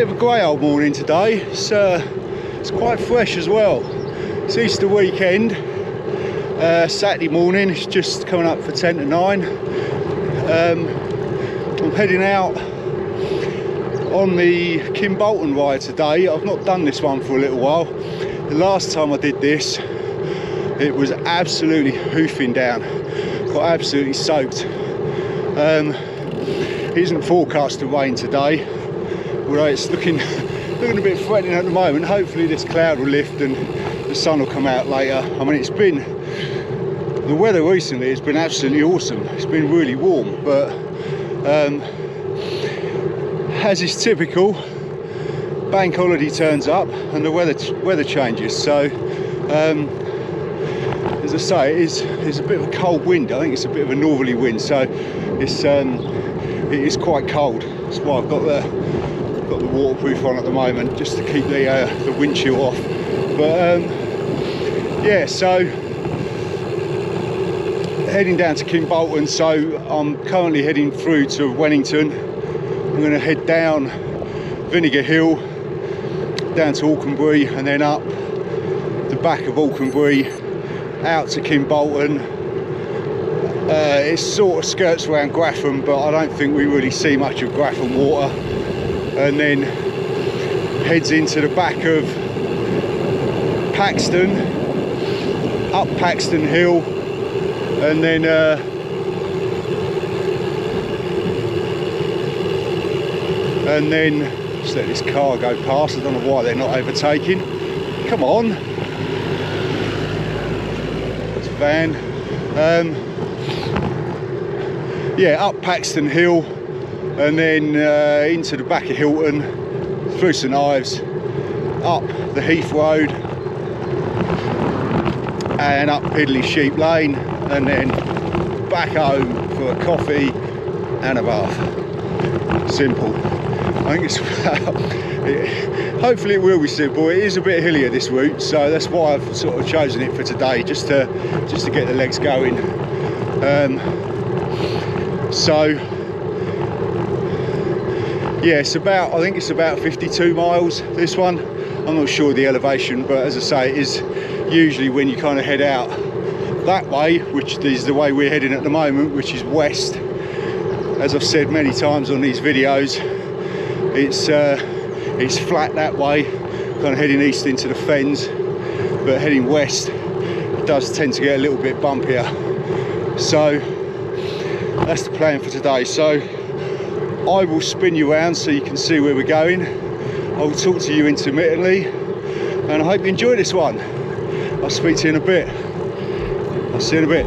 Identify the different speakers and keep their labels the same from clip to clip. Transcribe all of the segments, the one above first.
Speaker 1: bit of a grey old morning today. It's quite fresh as well. It's Easter weekend, Saturday morning. It's just coming up for 10 to 9. I'm heading out on the Kimbolton ride today. I've not done this one for a little while. The last time I did this, it was absolutely hoofing down. Got absolutely soaked. It isn't forecast to rain today, although it's looking a bit threatening at the moment. Hopefully this cloud will lift and the sun will come out later. I mean, the weather recently has been absolutely awesome. It's been really warm, but as is typical, bank holiday turns up and the weather changes. So as I say, it's a bit of a cold wind. I think it's a bit of a northerly wind, so it is quite cold. That's why I've got the waterproof on at the moment, just to keep the wind chill off. But yeah, so heading down to Kimbolton. So I'm currently heading through to Wennington. I'm going to head down Vinegar Hill, down to Alconbury, and then up the back of Alconbury out to Kimbolton. It sort of skirts around Graffham, but I don't think we really see much of Graffham water, and then heads into the back of Paxton, up Paxton Hill, and then just let this car go past. I don't know why they're not overtaking. Come on, it's a van. Yeah, up Paxton Hill, and then into the back of Hilton, through St Ives, up the Heath Road, and up Piddly Sheep Lane, and then back home for a coffee and a bath. Simple. I think it's hopefully it will be simple. It is a bit hillier, this route, so that's why I've sort of chosen it for today, just to get the legs going. So yeah, I think it's about 52 miles, this one. I'm not sure the elevation, but as I say, it is usually when you kind of head out that way, which is the way we're heading at the moment, which is west. As I've said many times on these videos, it's flat that way, kind of heading east into the fens, but heading west it does tend to get a little bit bumpier. So that's the plan for today. So I will spin you around so you can see where we're going. I will talk to you intermittently, and I hope you enjoy this one. I'll speak to you in a bit. I'll see you in a bit.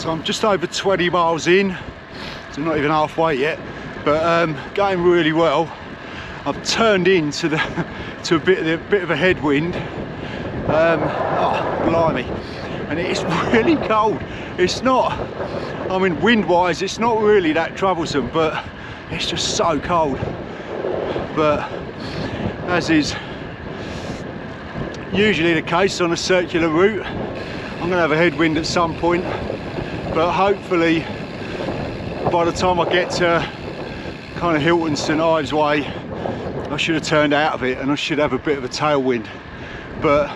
Speaker 1: So I'm just over 20 miles in, so not even halfway yet, but going really well. I've turned into to a bit of a headwind. Oh, blimey. And it's really cold. It's not, I mean, wind-wise, it's not really that troublesome, but it's just so cold. But as is usually the case on a circular route, I'm gonna have a headwind at some point, but hopefully by the time I get to kind of Hilton St Ives way, I should have turned out of it and I should have a bit of a tailwind. But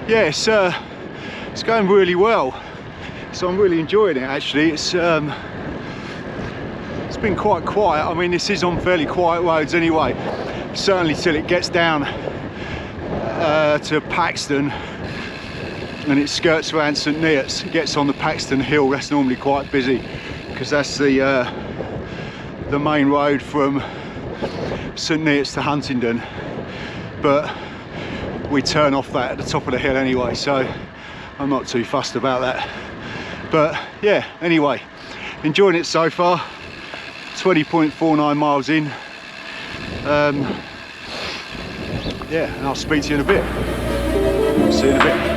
Speaker 1: yeah, it's going really well, so I'm really enjoying it actually. It's been quite quiet. I mean, this is on fairly quiet roads anyway, certainly till it gets down to Paxton and it skirts around St Neots. It gets on the Paxton Hill. That's normally quite busy because that's the main road from St Neots to Huntingdon, but we turn off that at the top of the hill anyway, so I'm not too fussed about that. But yeah, anyway, enjoying it so far. 20.49 miles in. Yeah, and I'll speak to you in a bit. See you in a bit.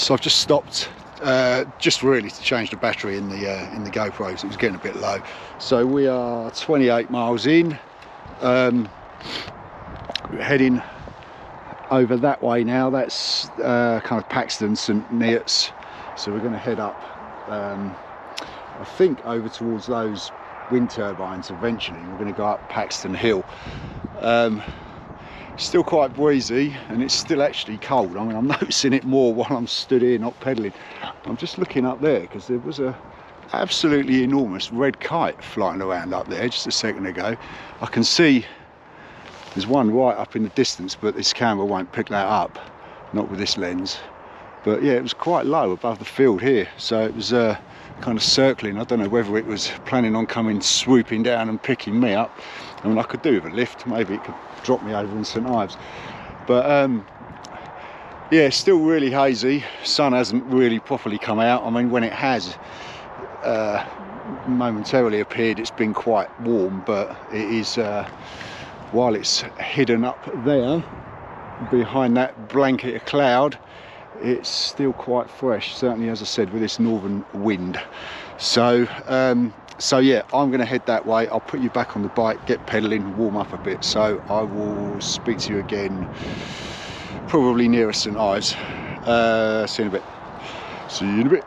Speaker 1: So I've just stopped, just really to change the battery in the GoPro, because it was getting a bit low. So we are 28 miles in, heading over that way now. That's kind of Paxton, St Neots. So we're going to head up, I think, over towards those wind turbines eventually. We're going to go up Paxton Hill. Still quite breezy, and it's still actually cold. I mean, I'm noticing it more while I'm stood here not pedalling. I'm just looking up there because there was a absolutely enormous red kite flying around up there just a second ago. I can see there's one right up in the distance, but this camera won't pick that up, not with this lens. But yeah, it was quite low above the field here, so it was kind of circling. I don't know whether it was planning on coming swooping down and picking me up. I mean, I could do with a lift, maybe it could drop me over in St Ives. But yeah, still really hazy. Sun hasn't really properly come out. I mean, when it has momentarily appeared, it's been quite warm, but it is, while it's hidden up there behind that blanket of cloud, it's still quite fresh, certainly, as I said, with this northern wind. So so yeah, I'm going to head that way. I'll put you back on the bike, get pedaling, warm up a bit. So I will speak to you again probably nearer St Ives. See you in a bit. See you in a bit.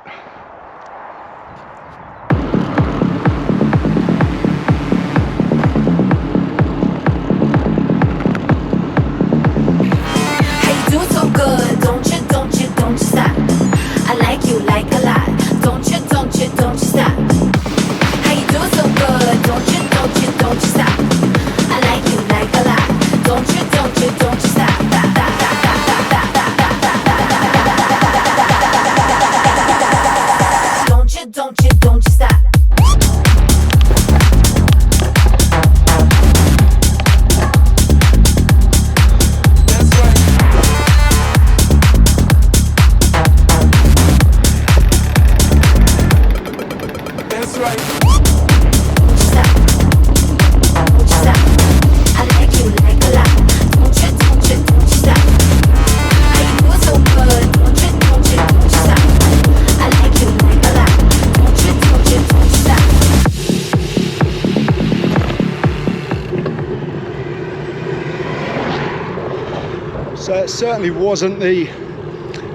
Speaker 1: certainly wasn't the,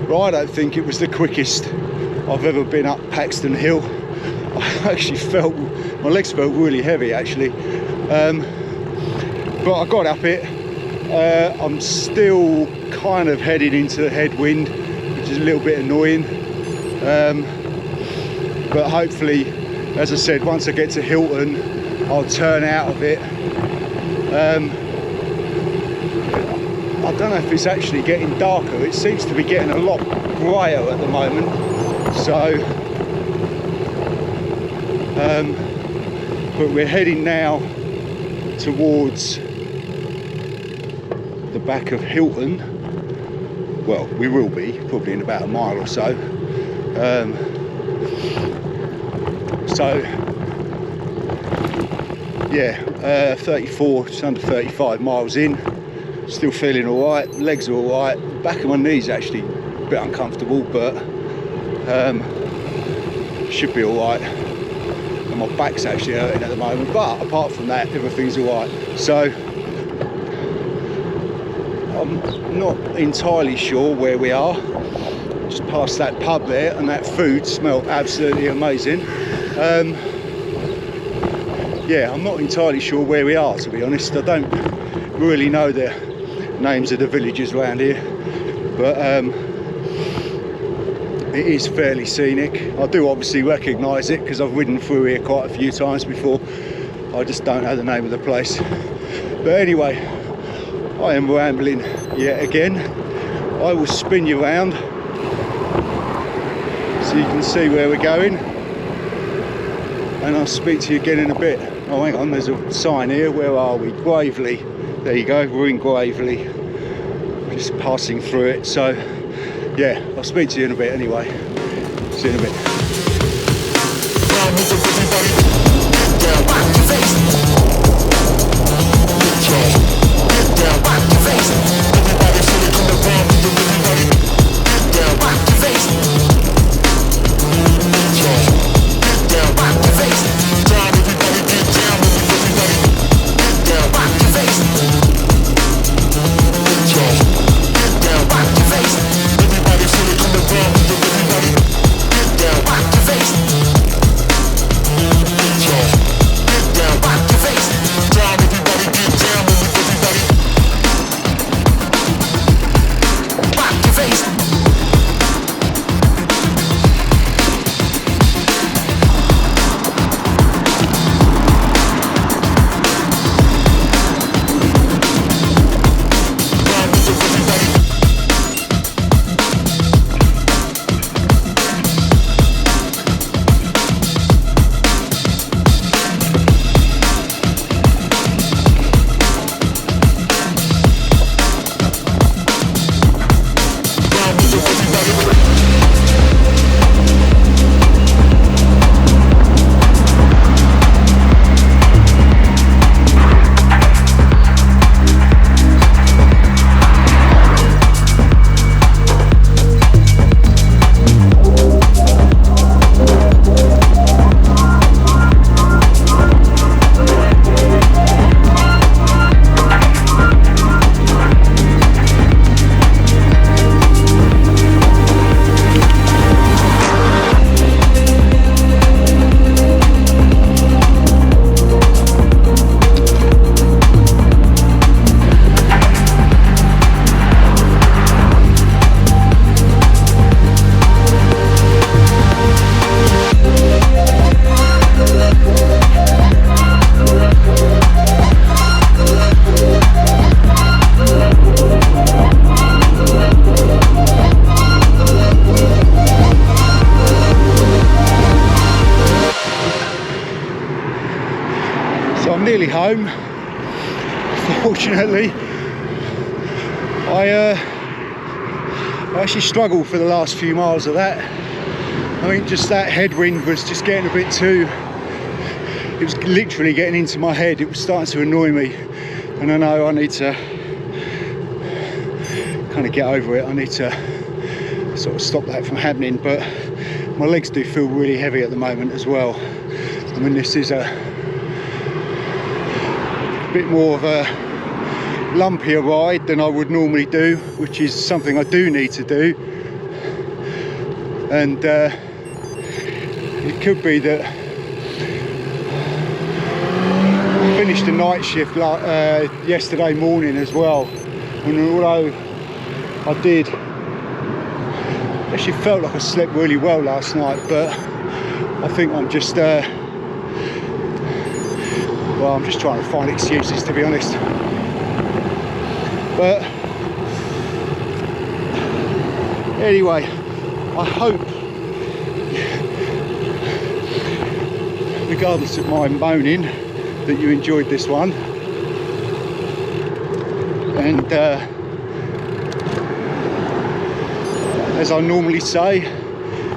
Speaker 1: well, I don't think it was the quickest I've ever been up Paxton Hill. I actually felt, my legs felt really heavy actually, but I got up it. I'm still kind of heading into the headwind, which is a little bit annoying, but hopefully, as I said, once I get to Hilton I'll turn out of it. I don't know if it's actually getting darker. It seems to be getting a lot brighter at the moment, so but we're heading now towards the back of Hilton. Well, we will be probably in about a mile or so. So yeah, 34, just under 35 miles in. Still feeling all right. Legs are all right. Back of my knees actually a bit uncomfortable, but should be all right. And my back's actually hurting at the moment, but apart from that, everything's all right. So I'm not entirely sure where we are. Just past that pub there, and that food smelled absolutely amazing. Yeah, I'm not entirely sure where we are, to be honest. I don't really know the names of the villages around here, but it is fairly scenic. I do obviously recognise it because I've ridden through here quite a few times before. I just don't know the name of the place. But anyway, I am rambling yet again. I will spin you around so you can see where we're going, and I'll speak to you again in a bit. Oh, hang on, there's a sign here. Where are we? Gravely. There you go, we're in Gravely. Just passing through it. So, yeah, I'll speak to you in a bit anyway. See you in a bit. Nearly home. Fortunately, I actually struggled for the last few miles of that. I think just that headwind was just getting a bit too, it was literally getting into my head. It was starting to annoy me, and I know I need to kind of get over it. I need to sort of stop that from happening, but my legs do feel really heavy at the moment as well. I mean, this is a bit more of a lumpier ride than I would normally do, which is something I do need to do. And it could be that I finished the night shift yesterday morning as well, and although I did actually felt like I slept really well last night, but I think I'm just well, I'm just trying to find excuses, to be honest. But anyway, I hope, regardless of my moaning, that you enjoyed this one. And as I normally say,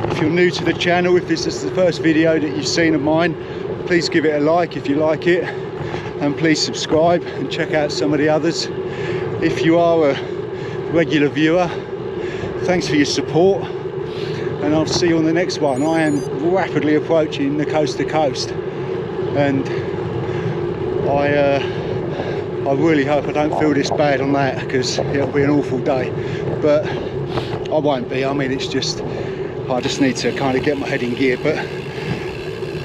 Speaker 1: if you're new to the channel, if this is the first video that you've seen of mine, please give it a like if you like it, and please subscribe and check out some of the others. If you are a regular viewer, thanks for your support, and I'll see you on the next one. I am rapidly approaching the coast to coast, and I really hope I don't feel this bad on that, because it'll be an awful day. But I won't be. I mean, it's just, I just need to kind of get my head in gear. But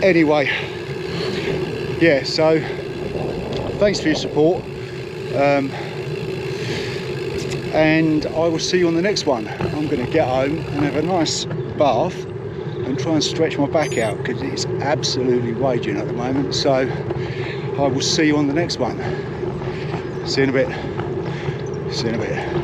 Speaker 1: anyway, yeah, so thanks for your support, and I will see you on the next one. I'm going to get home and have a nice bath and try and stretch my back out, because it's absolutely raging at the moment. So I will see you on the next one. See you in a bit. See you in a bit.